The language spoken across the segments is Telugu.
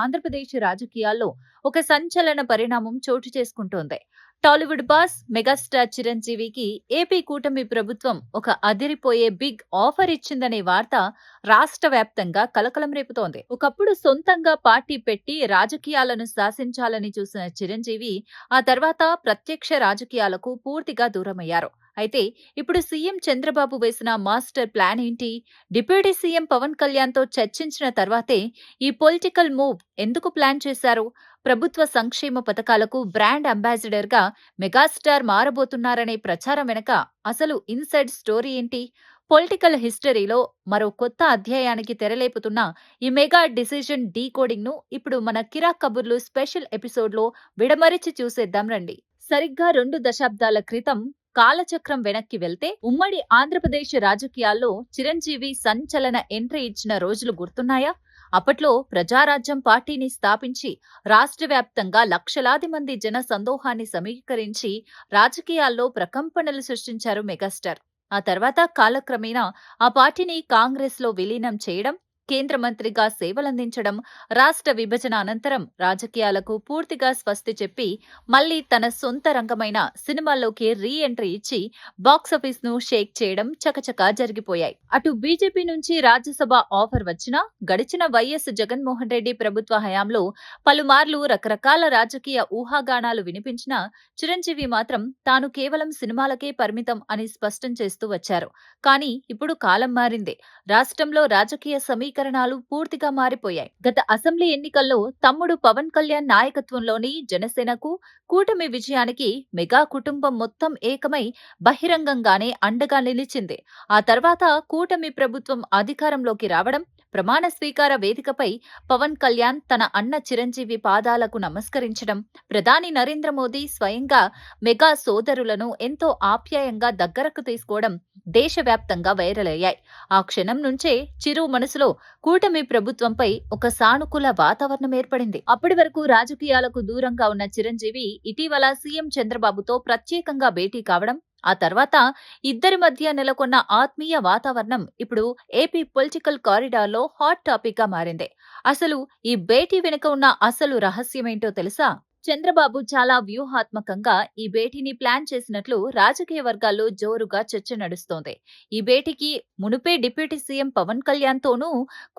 ఆంధ్రప్రదేశ్ రాజకీయాల్లో ఒక సంచలన పరిణామం చోటు చేసుకుంటోంది. టాలీవుడ్ బాస్ మెగాస్టార్ చిరంజీవికి ఏపీ కూటమి ప్రభుత్వం ఒక అదిరిపోయే బిగ్ ఆఫర్ ఇచ్చిందనే వార్త రాష్ట్ర వ్యాప్తంగా కలకలం రేపుతోంది. ఒకప్పుడు సొంతంగా పార్టీ పెట్టి రాజకీయాలను శాసించాలని చూసిన చిరంజీవి ఆ తర్వాత ప్రత్యక్ష రాజకీయాలకు పూర్తిగా దూరమయ్యారు. అయితే ఇప్పుడు సీఎం చంద్రబాబు వేసిన మాస్టర్ ప్లాన్ ఏంటి? డిప్యూటీ సీఎం పవన్ కళ్యాణ్ తో చర్చించిన తర్వాతే ఈ పొలిటికల్ మూవ్ ఎందుకు ప్లాన్ చేశారు? ప్రభుత్వ సంక్షేమ పథకాలకు బ్రాండ్ అంబాసిడర్ గా మెగాస్టార్ మారబోతున్నారనే ప్రచారం వెనక అసలు ఇన్సైడ్ స్టోరీ ఏంటి? పొలిటికల్ హిస్టరీలో మరో కొత్త అధ్యాయానికి తెరలేపుతున్న ఈ మెగా డిసిజన్ డీకోడింగ్ ను ఇప్పుడు మన కిరాక్ కబుర్లు స్పెషల్ ఎపిసోడ్ లో విడమరిచి చూసేద్దాం రండి. సరిగ్గా 2 దశాబ్దాల క్రితం కాలచక్రం వెనక్కి వెళ్తే ఉమ్మడి ఆంధ్రప్రదేశ్ రాజకీయాల్లో చిరంజీవి సంచలన ఎంట్రీ ఇచ్చిన రోజులు గుర్తున్నాయా? అప్పట్లో ప్రజారాజ్యం పార్టీని స్థాపించి రాష్ట్ర వ్యాప్తంగా లక్షలాది మంది జన సందోహాన్ని సమీకరించి రాజకీయాల్లో ప్రకంపనలు సృష్టించారు మెగాస్టార్. ఆ తర్వాత కాలక్రమేణా ఆ పార్టీని కాంగ్రెస్ లో విలీనం చేయడం, కేంద్ర మంత్రిగా సేవలందించడం, రాష్ట్ర విభజన అనంతరం రాజకీయాలకు పూర్తిగా స్వస్తి చెప్పి మళ్లీ తన సొంత రంగమైన సినిమాల్లోకి రీ ఎంట్రీ ఇచ్చి బాక్సాఫీస్ ను షేక్ చేయడం చకచకా జరిగిపోయాయి. అటు బీజేపీ నుంచి రాజ్యసభ ఆఫర్ వచ్చినా గడిచిన వైఎస్ జగన్మోహన్ రెడ్డి ప్రభుత్వ హయాంలో పలుమార్లు రకరకాల రాజకీయ ఊహాగానాలు వినిపించినా చిరంజీవి మాత్రం తాను కేవలం సినిమాలకే పరిమితం అని స్పష్టం చేస్తూ వచ్చారు. కానీ ఇప్పుడు కాలం మారింది. రాష్ట్రంలో రాజకీయ సమీకరణాలు పూర్తిగా మారిపోయాయి. గత అసెంబ్లీ ఎన్నికల్లో తమ్ముడు పవన్ కళ్యాణ్ నాయకత్వంలోని జనసేనకు కూటమి విజయానికి మెగా కుటుంబం మొత్తం ఏకమై బహిరంగంగానే అండగా నిలిచింది. ఆ తర్వాత కూటమి ప్రభుత్వం అధికారంలోకి రావడం, ప్రమాణ స్వీకార వేదికపై పవన్ కళ్యాణ్ తన అన్న చిరంజీవి పాదాలకు నమస్కరించడం, ప్రధాని నరేంద్ర మోదీ స్వయంగా మెగా సోదరులను ఎంతో ఆప్యాయంగా దగ్గరకు తీసుకోవడం దేశవ్యాప్తంగా వైరల్ అయ్యాయి. ఆ క్షణం నుంచే చిరు మనసులో కూటమి ప్రభుత్వంపై ఒక సానుకూల వాతావరణం ఏర్పడింది. అప్పటి వరకు రాజకీయాలకు దూరంగా ఉన్న చిరంజీవి ఇటీవల సీఎం చంద్రబాబుతో ప్రత్యేకంగా భేటీ కావడం, ఆ తర్వాత ఇద్దరి మధ్య నెలకొన్న ఆత్మీయ వాతావరణం ఇప్పుడు ఏపీ పొలిటికల్ కారిడార్ లో హాట్ టాపిక్ గా మారింది. అసలు ఈ భేటీ వెనుక ఉన్న అసలు రహస్యమేంటో తెలుసా? చంద్రబాబు చాలా వ్యూహాత్మకంగా ఈ భేటీని ప్లాన్ చేసినట్లు రాజకీయ వర్గాల్లో జోరుగా చర్చ నడుస్తోంది. ఈ భేటీకి మునుపే డిప్యూటీ సీఎం పవన్ కళ్యాణ్ తోనూ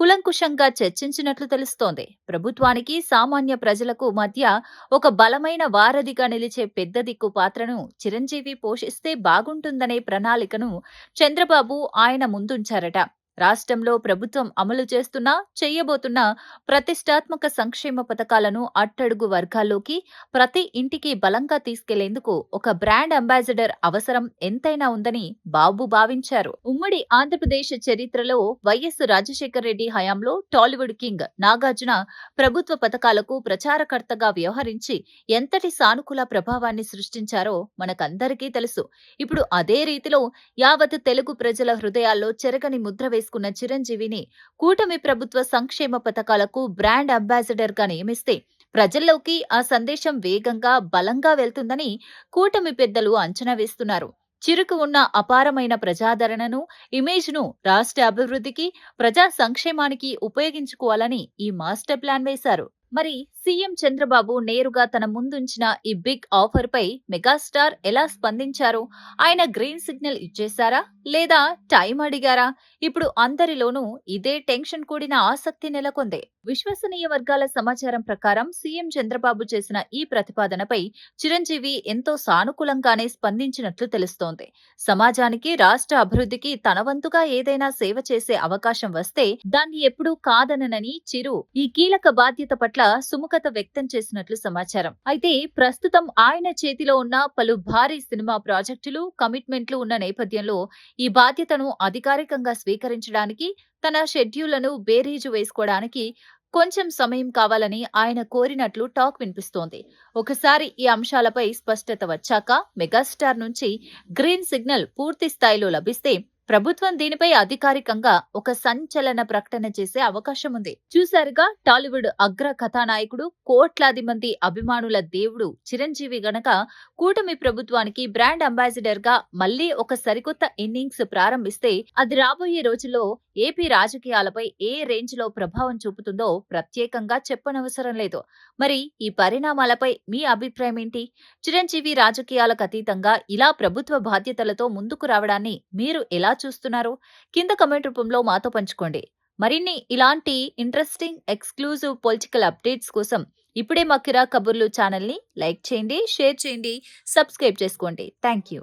కులంకుశంగా చర్చించినట్లు తెలుస్తోంది. ప్రభుత్వానికి సామాన్య ప్రజలకు మధ్య ఒక బలమైన వారధిగా నిలిచే పెద్ద దిక్కు పాత్రను చిరంజీవి పోషిస్తే బాగుంటుందనే ప్రణాళికను చంద్రబాబు ఆయన ముందుంచారట. రాష్ట్రంలో ప్రభుత్వం అమలు చేస్తున్న, చేయబోతున్న ప్రతిష్టాత్మక సంక్షేమ పథకాలను అట్టడుగు వర్గాల్లోకి, ప్రతి ఇంటికి బలంగా తీసుకెళ్లేందుకు ఒక బ్రాండ్ అంబాసిడర్ అవసరం ఎంతైనా ఉందని బాబు భావించారు. ఉమ్మడి ఆంధ్రప్రదేశ్ చరిత్రలో వైఎస్ రాజశేఖర రెడ్డి హయాంలో టాలీవుడ్ కింగ్ నాగార్జున ప్రభుత్వ పథకాలకు ప్రచారకర్తగా వ్యవహరించి ఎంతటి సానుకూల ప్రభావాన్ని సృష్టించారో మనకందరికీ తెలుసు. ఇప్పుడు అదే రీతిలో యావత్ తెలుగు ప్రజల హృదయాల్లో చెరగని ముద్ర వేసుకున్న చిరంజీవిని కూటమి ప్రభుత్వ సంక్షేమ పథకాలకు బ్రాండ్ అంబాసిడర్ గా నియమిస్తే ప్రజల్లోకి ఆ సందేశం వేగంగా, బలంగా వెళ్తుందని కూటమి పెద్దలు అంచనా వేస్తున్నారు. చిరుకు ఉన్న అపారమైన ప్రజాదరణను, ఇమేజ్ ను రాష్ట్ర అభివృద్ధికి, ప్రజా సంక్షేమానికి ఉపయోగించుకోవాలని ఈ మాస్టర్ ప్లాన్ వేశారు. మరి సీఎం చంద్రబాబు నేరుగా తన ముందుంచిన ఈ బిగ్ ఆఫర్ పై మెగాస్టార్ ఎలా స్పందించారు? ఆయన గ్రీన్ సిగ్నల్ ఇచ్చేశారా లేదా టైం అడిగారా? ఇప్పుడు అందరిలోనూ ఇదే టెన్షన్ కూడిన ఆసక్తి నెలకొంది. విశ్వసనీయ వర్గాల సమాచారం ప్రకారం సీఎం చంద్రబాబు చేసిన ఈ ప్రతిపాదనపై చిరంజీవి ఎంతో సానుకూలంగానే స్పందించినట్లు తెలుస్తోంది. సమాజానికి, రాష్ట్ర అభివృద్ధికి తన వంతుగా ఏదైనా సేవ చేసే అవకాశం వస్తే దాన్ని ఎప్పుడూ కాదనని చిరు ఈ కీలక బాధ్యత పట్ల సుముఖత వ్యక్తం చేసినట్లు సమాచారం. అయితే ప్రస్తుతం ఆయన చేతిలో ఉన్న పలు భారీ సినిమా ప్రాజెక్టులు, కమిట్మెంట్లు ఉన్న నేపథ్యంలో ఈ బాధ్యతను అధికారికంగా స్వీకరించడానికి, తన షెడ్యూళ్లను బేరీజు వేసుకోవడానికి కొంచెం సమయం కావాలని ఆయన కోరినట్లు టాక్ వినిపిస్తోంది. ఒకసారి ఈ అంశాలపై స్పష్టత వచ్చాక మెగాస్టార్ నుంచి గ్రీన్ సిగ్నల్ పూర్తి స్థాయిలో లభిస్తే ప్రభుత్వం దీనిపై అధికారికంగా ఒక సంచలన ప్రకటన చేసే అవకాశం ఉంది. చూశారుగా, టాలీవుడ్ అగ్ర కథానాయకుడు, కోట్లాది మంది అభిమానుల దేవుడు చిరంజీవి గనక కూటమి ప్రభుత్వానికి బ్రాండ్ అంబాసిడర్ గా మళ్లీ ఒక సరికొత్త ఇన్నింగ్స్ ప్రారంభిస్తే అది రాబోయే రోజుల్లో ఏపీ రాజకీయాలపై ఏ రేంజ్ లో ప్రభావం చూపుతుందో ప్రత్యేకంగా చెప్పనవసరం లేదు. మరి ఈ పరిణామాలపై మీ అభిప్రాయం ఏంటి? చిరంజీవి రాజకీయాలకు అతీతంగా ఇలా ప్రభుత్వ బాధ్యతలతో ముందుకు రావడాన్ని మీరు ఎలా చూస్తున్నారు? కింద కమెంట్ రూపంలో మాతో పంచుకోండి. మరిన్ని ఇలాంటి ఇంట్రెస్టింగ్ ఎక్స్క్లూజివ్ పొలిటికల్ అప్డేట్స్ కోసం ఇప్పుడే మా కిరా కబుర్లు ఛానల్ ని లైక్ చేయండి, షేర్ చేయండి, సబ్స్క్రైబ్ చేసుకోండి. Thank you.